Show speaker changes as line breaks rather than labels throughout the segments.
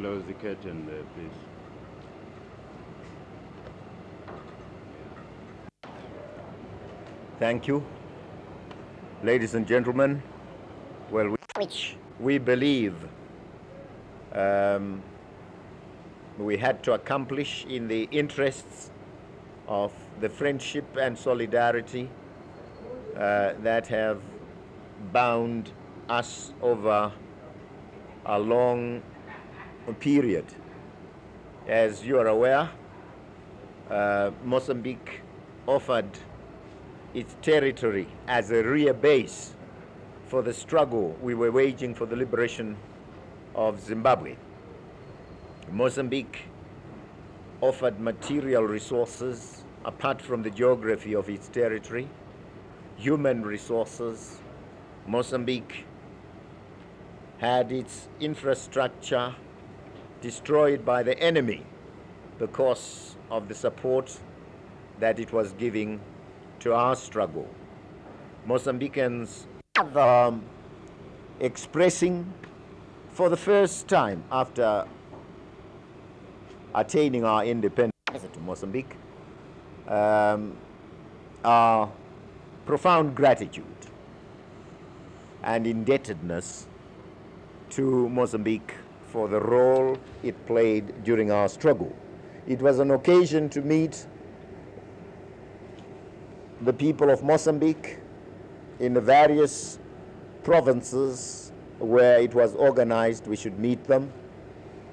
close the curtain there, please.
Thank you. Ladies and gentlemen, well, which we believe we had to accomplish in the interests of the friendship and solidarity that have bound us over a long period. As you are aware, Mozambique offered its territory as a rear base for the struggle we were waging for the liberation of Zimbabwe. Mozambique offered material resources apart from the geography of its territory, human resources. Mozambique had its infrastructure destroyed by the enemy because of the support that it was giving to our struggle. Mozambicans are expressing for the first time after attaining our independence to Mozambique our profound gratitude and indebtedness to Mozambique for the role it played during our struggle. It was an occasion to meet the people of Mozambique in the various provinces where it was organized we should meet them.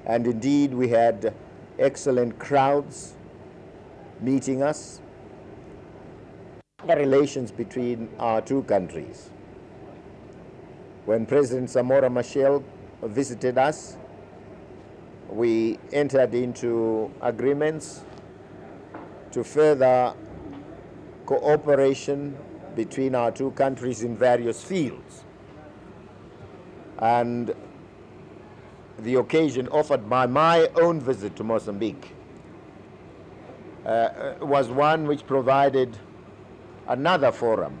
And indeed, we had excellent crowds meeting us. The relations between our two countries. When President Samora Machel visited us, we entered into agreements to further cooperation between our two countries in various fields. And the occasion offered by my own visit to Mozambique was one which provided another forum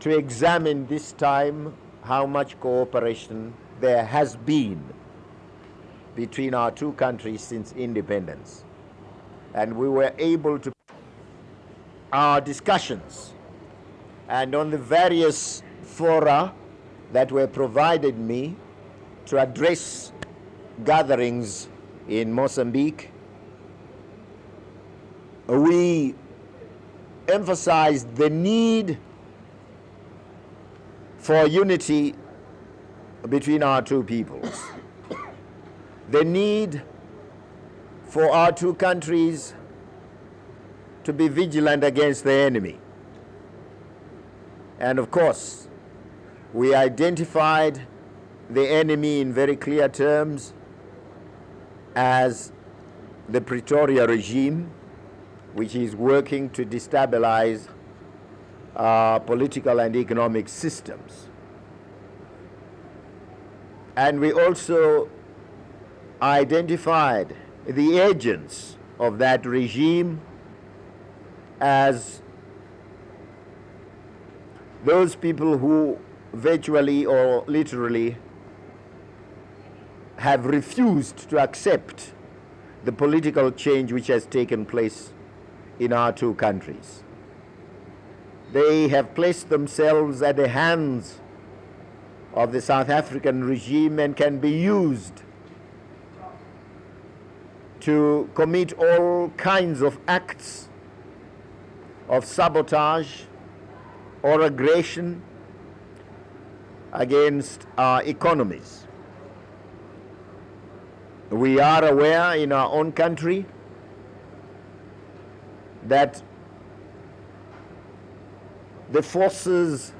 to examine this time how much cooperation there has been between our two countries since independence. And we were able to our discussions and on the various fora that were provided me to address gatherings in Mozambique, we emphasized the need for unity between our two peoples, the need for our two countries to be vigilant against the enemy. And of course, we identified the enemy in very clear terms as the Pretoria regime, which is working to destabilize our political and economic systems. And we also identified the agents of that regime as those people who virtually or literally have refused to accept the political change which has taken place in our two countries. They have placed themselves at the hands of the South African regime and can be used to commit all kinds of acts of sabotage or aggression against our economies. We are aware in our own country that the forces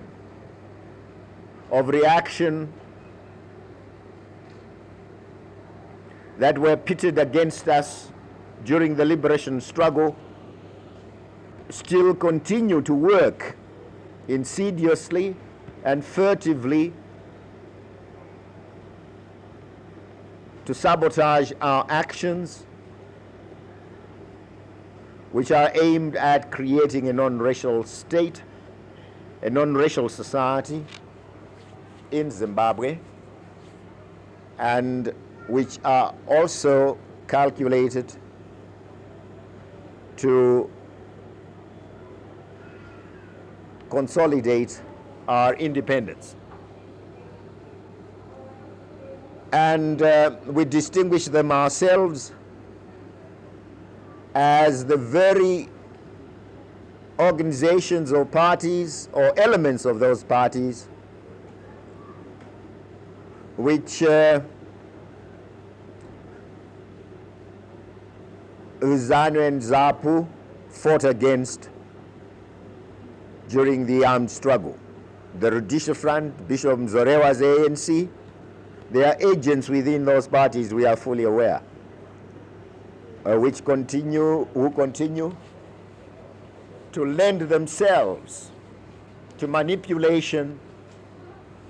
of reaction that were pitted against us during the liberation struggle still continue to work insidiously and furtively to sabotage our actions, which are aimed at creating a non-racial state, a non-racial society in Zimbabwe. And which are also calculated to consolidate our independence. And we distinguish them ourselves as the very organizations or parties or elements of those parties which ZANU and ZAPU fought against during the armed struggle. The Rhodesia Front, Bishop Mzorewa's ANC, they are agents within those parties, we are fully aware, who continue to lend themselves to manipulation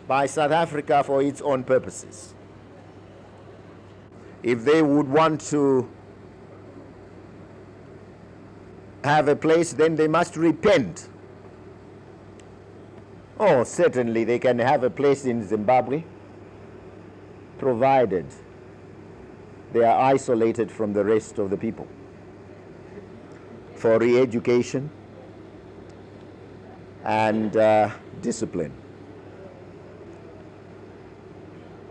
by South Africa for its own purposes. If they would want to have a place, then they must repent. Oh, certainly they can have a place in Zimbabwe, provided they are isolated from the rest of the people for re-education and discipline.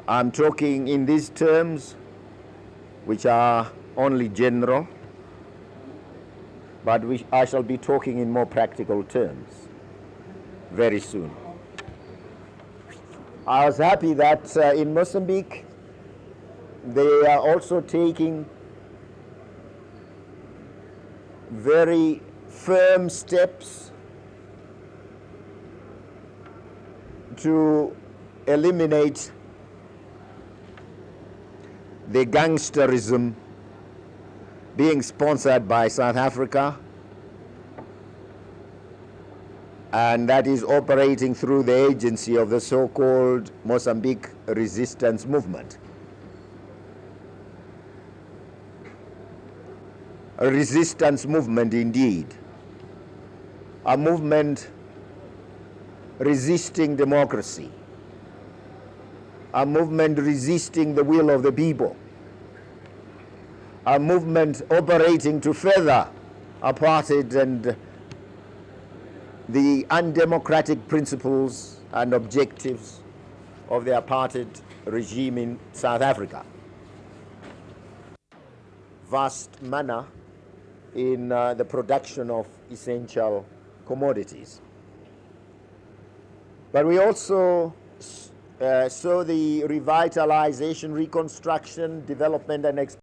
I'm talking in these terms, which are only general, but I shall be talking in more practical terms very soon. I was happy that in Mozambique, they are also taking very firm steps to eliminate the gangsterism being sponsored by South Africa, and that is operating through the agency of the so-called Mozambique resistance movement. A resistance movement indeed, a movement resisting democracy, a movement resisting the will of the people, a movement operating to further apartheid and the undemocratic principles and objectives of the apartheid regime in South Africa. Vast manner in the production of essential commodities. But we also saw the revitalization, reconstruction, development, and expansion